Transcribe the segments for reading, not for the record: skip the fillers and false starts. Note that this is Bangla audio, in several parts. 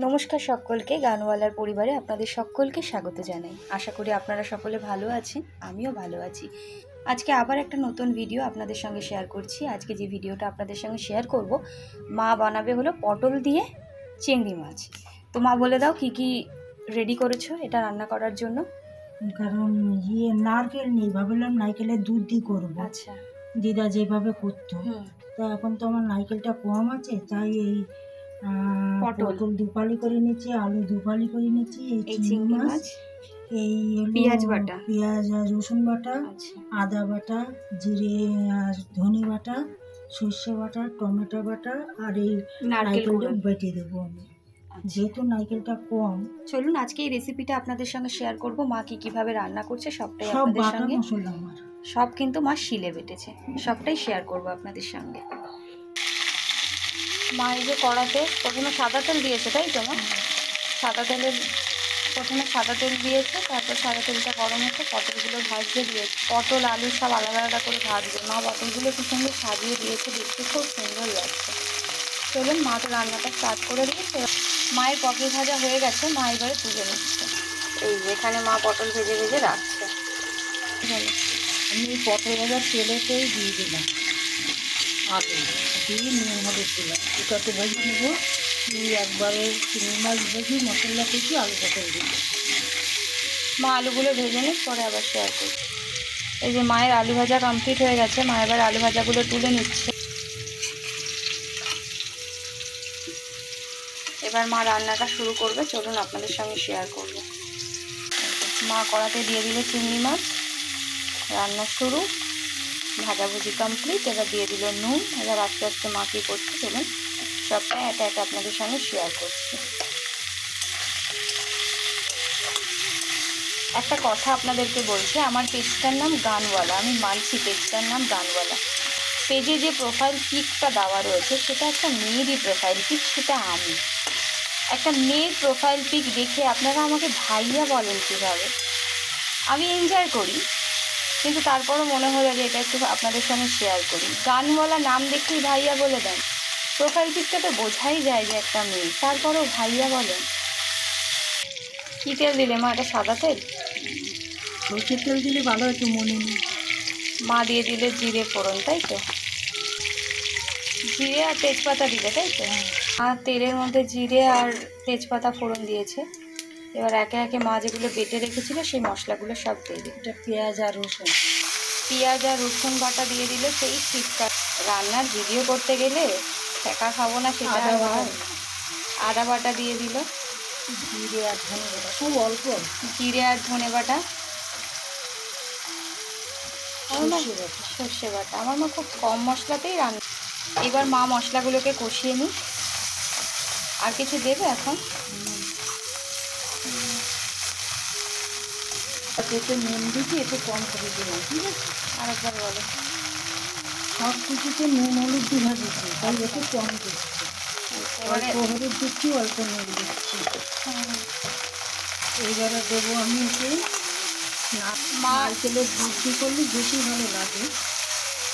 নমস্কার সকলকে, গানওয়ালার পরিবারে আপনাদের সকলকে স্বাগত জানাই। আশা করি আপনারা সকলে ভালো আছেন, আমিও ভালো আছি। আজকে আবার একটা নতুন ভিডিও আপনাদের সঙ্গে শেয়ার করছি। আজকে যে ভিডিওটা আপনাদের সঙ্গে শেয়ার করব, মা বানাবে হলো পটল দিয়ে চিংড়ি মাছ। তো মা বলে দাও কি কি রেডি করেছো এটা রান্না করার জন্য। কারণ নারকেল নেই, ভাবলাম নারকেলের দুধ দিয়ে করবো। আচ্ছা, দিদা যেভাবে করতো, তা এখন তো আমার নারকেলটা কম আছে, তাই এই পটল দুপালি করে নিচ্ছি, আলু দুপালি করে নিচ্ছি, এই চিংড়ি মাছ, এই পেঁয়াজ বাটা, পেঁয়াজ আর রসুন বাটা, আদা বাটা, জিরে আর ধনে বাটা, সর্ষে বাটা, টমেটো বাটা, আর এই নারকেলটা বেটে দেবো আমি, যেহেতু নারকেলটা কম। চলুন আজকে এই রেসিপিটা আপনাদের সঙ্গে শেয়ার করব। মা কিভাবে রান্না করছে সবটাই আপনাদের সঙ্গে। সব কিন্তু মা শিলে বেটেছে, সবটাই শেয়ার করব আপনাদের সঙ্গে। মা এই যে কড়াতে প্রথমে সাদা তেল দিয়েছে, তাই তো মা? প্রথমে সাদা তেল দিয়েছে, তারপর সাদা তেলটা গরম হচ্ছে, পটলগুলো ভাজতে দিয়েছে। পটল আলু সব আলাদা আলাদা করে ভাজবে। মা পটলগুলো কি সুন্দর সাজিয়ে দিয়েছে, দেখতে খুব সুন্দর লাগছে। চলুন মা তো রান্নাটা স্টার্ট করে দিয়েছে। মায়ের পটল ভাজা হয়ে গেছে, মা এবারে তুলে নিচ্ছে। এই যেখানে মা পটল ভেজে ভেজে রাখছে। আমি পটল ভাজার তেলেতেই দিয়ে দিলাম আলু, দিয়ে নুন হলুদ দিলাম, এটাতে ভেজে নেবো। একবারে চিংড়ি মাছ ভেজি, মশলা কষি, আলু পটল দিই। মা আলুগুলো ভেজে নিস, পরে আবার শেয়ার করছি। এই যে মায়ের আলু ভাজা কমপ্লিট হয়ে গেছে, মা এবার আলু ভাজাগুলো তুলে নিচ্ছে। এবার মা রান্নাটা শুরু করবে, চলুন আপনাদের সঙ্গে শেয়ার করবো। মা কড়াতে দিয়ে দিল চিংড়ি মাছ, রান্না শুরু, ভাজাভুজি কমপ্লিট। এবার দিয়ে দিল নুন। এবার আস্তে আস্তে মা কী করছে চলুন সবটা একা একা আপনাদের সঙ্গে শেয়ার করছি। একটা কথা আপনাদেরকে বলছি, আমার পেজটার নাম গানওয়ালা, আমি মানছি পেজটার নাম গানওয়ালা। পেজে যে প্রোফাইল পিকটা দেওয়া রয়েছে সেটা একটা মেয়েরই প্রোফাইল পিক, সেটা আমি। একটা মেয়ের প্রোফাইল পিক দেখে আপনারা আমাকে ভাইয়া বলেন কীভাবে? আমি এনজয় করি, কিন্তু তারপরও মনে হলো যে এটা একটু আপনাদের সঙ্গে শেয়ার করি। গানওয়ালা নাম দেখেই ভাইয়া বলে দেন, প্রোফাইল পিকটা তো বোঝাই যায় যে একটা মেয়ে, তারপরও ভাইয়া বলেন। কী তেল দিলে মা? এটা সাদা তেল? সরষের তেল দিলে ভালো হতো, মনে নেই। মা দিয়ে দিলে জিরে ফোড়ন, তাই তো? জিরে আর তেজপাতা দিলে, তাই তো? আর তেলের মধ্যে জিরে আর তেজপাতা ফোড়ন দিয়েছে। এবার একে একে মা যেগুলো বেটে রেখেছিল সেই মশলাগুলো সব দিয়ে দিল। এটা পেঁয়াজ আর রসুন বাটা দিয়ে দিলে। সেই শীতকাল রান্নার ভিডিও করতে গেলে ঠেকা খাবো না সেটা। আদা বাটা দিয়ে দিল, জিরে আর ধনে বাটা, খুব অল্প জিরে আর ধনে বাটা, সর্ষে বাটা। আমার মা খুব কম মশলাতেই রান্না। এবার মা মশলাগুলোকে কষিয়ে নিই। আর কিছু দেবে এখন? এতে নুন দিচ্ছি, একটু কম করে দিলাম, ঠিক আছে? আর একবার বলো। সব কিছুতে নুন হলুদ দিয়ে ভাজছি, তাই একটু কম দিচ্ছি। অল্প হলুদ দিচ্ছি, অল্প নুন দিচ্ছি। এইবারে দেবো আমি এতে নারকেলের দুধ দিয়ে করলে বেশি ভালো লাগে,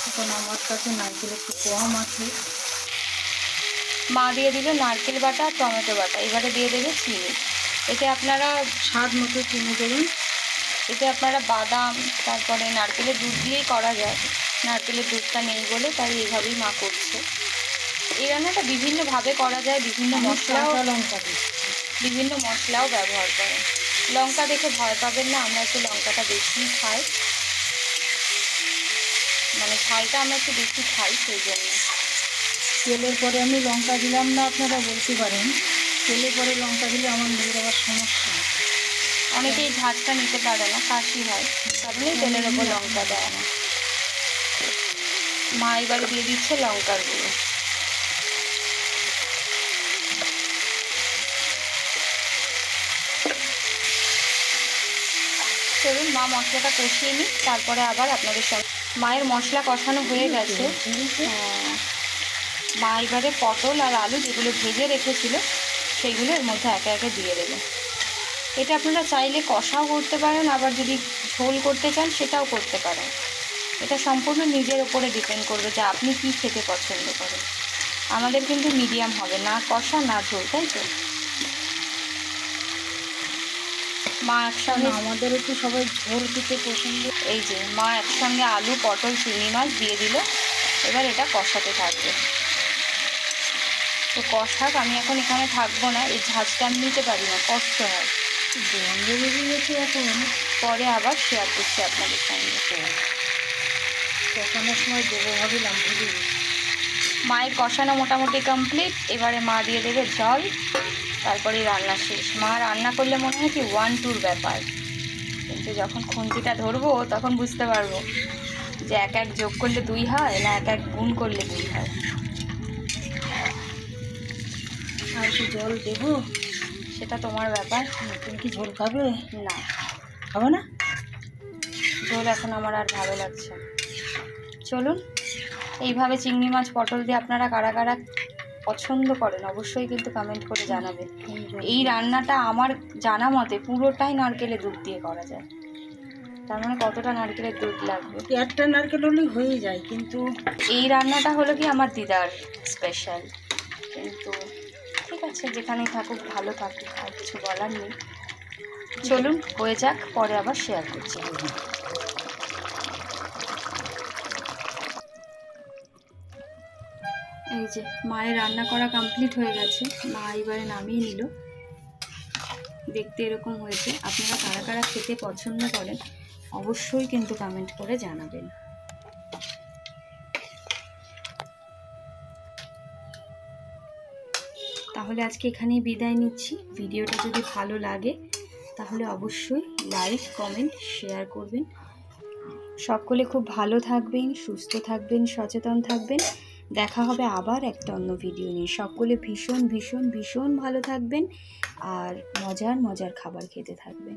এখন আমার কাছে নারকেল একটু কম আছে। মা দিয়ে দিল নারকেল বাটা আর টমেটো বাটা। এবারে দিয়ে দেবে চিনি। এতে আপনারা স্বাদ মতো চিনি দেবেন। এতে আপনারা বাদাম, তারপরে নারকেলের দুধ দিয়েই করা যায়। নারকেলের দুধটা নেই বলে তাই এইভাবেই মা করছে। এই রান্নাটা বিভিন্নভাবে করা যায়, বিভিন্ন মশলাও ব্যবহার করে। লঙ্কা দেখে ভয় পাবেন না, আমরা একটু লঙ্কাটা বেশিই খাই, মানে ঝালটা আমরা একটু বেশি খাই, সেই জন্য। তেলের পরে আমি লঙ্কা দিলাম না, আপনারা বলতে পারেন তেলের পরে লঙ্কা দিলে আমার মেয়ের আবার সমস্যা। অনেকেই ঝাঁজটা নিতে পারে না, কাশি হয়, কারণেই তেলের ওপর লঙ্কা দেয় না। মা এবারে দিয়ে দিচ্ছে লঙ্কার গুঁড়ো। চলুন মা মশলাটা কষিয়ে নিই, তারপরে আবার আপনাদের সঙ্গে। মায়ের মশলা কষানো হয়ে গেছে। মা এবারে পটল আর আলু যেগুলো ভেজে রেখেছিল সেইগুলো এর মধ্যে একে একে দিয়ে দেবে। এটা আপনারা চাইলে কষাও করতে পারেন, আবার যদি ঝোল করতে চান সেটাও করতে পারেন। এটা সম্পূর্ণ নিজের ওপরে ডিপেন্ড করবে যে আপনি কি খেতে পছন্দ করেন। আমাদের কিন্তু মিডিয়াম হবে, না কষা না ঝোল, তাই তো? মা একসঙ্গে, আমাদের একটু সবাই ঝোল খেতে পছন্দ। এই যে মা একসঙ্গে আলু, পটল, চিংড়ি মাছ দিয়ে দিল। এবার এটা কষাতে থাকবে। তো কষাক, আমি এখন এখানে থাকবো না, এই ঝাঁজটা আমি নিতে পারি না, কষ্ট হয়। গন্ধ বেরিয়ে গেছে এখন। পরে আবার শেয়ার করছি আপনাদের সঙ্গে। কষানোর সময় দেবো ভাবিলাম, ভুলে গেছি। মায়ের কষানো মোটামুটি কমপ্লিট। এবারে মা দিয়ে দেবে জল, তারপরে রান্না শেষ। মা রান্না করলে মনে হয় কি 1-2 ব্যাপার, কিন্তু যখন খুন্তিটা ধরবো তখন বুঝতে পারবো যে এক এক যোগ করলে 2 হয়, না এক এক গুণ করলে 2 হয়। আর কি জল দেবো? সেটা তোমার ব্যাপার। তুমি কি ঝোল খাবে? না, খাবে না? ঝোল এখন আমার আর ভালো লাগছে না। চলুন, এইভাবে চিংড়ি মাছ, পটল দিয়ে আপনারা কারা কারা পছন্দ করেন অবশ্যই কিন্তু কমেন্ট করে জানাবেন। এই রান্নাটা আমার জানা মতে পুরোটাই নারকেলের দুধ দিয়ে করা যায়। তার মানে কতটা নারকেলের দুধ লাগবে? একটা নারকেল হলেই হয়ে যায়, কিন্তু এই রান্নাটা হলো কি আমার দিদার স্পেশাল। কিন্তু ঠিক আছে, যেখানেই থাকুক ভালো থাকুক, আর কিছু বলার নেই। চলুন হয়ে যাক, পরে আবার শেয়ার করছি। এই যে মায়ের রান্না করা কমপ্লিট হয়ে গেছে। মা এবারে নামিয়ে নিল। দেখতে এরকম হয়েছে। আপনারা কারা কারা খেতে পছন্দ করেন অবশ্যই কিন্তু কমেন্ট করে জানাবেন। তাহলে আজকে এখানেই বিদায় নিচ্ছি। ভিডিওটা যদি ভালো লাগে তাহলে অবশ্যই লাইক, কমেন্ট, শেয়ার করবেন। সকলে খুব ভালো থাকবেন, সুস্থ থাকবেন, সচেতন থাকবেন। দেখা হবে আবার একটা অন্য ভিডিও নিয়ে। সকলে ভীষণ ভীষণ ভীষণ ভালো থাকবেন আর মজার মজার খাবার খেতে থাকবেন।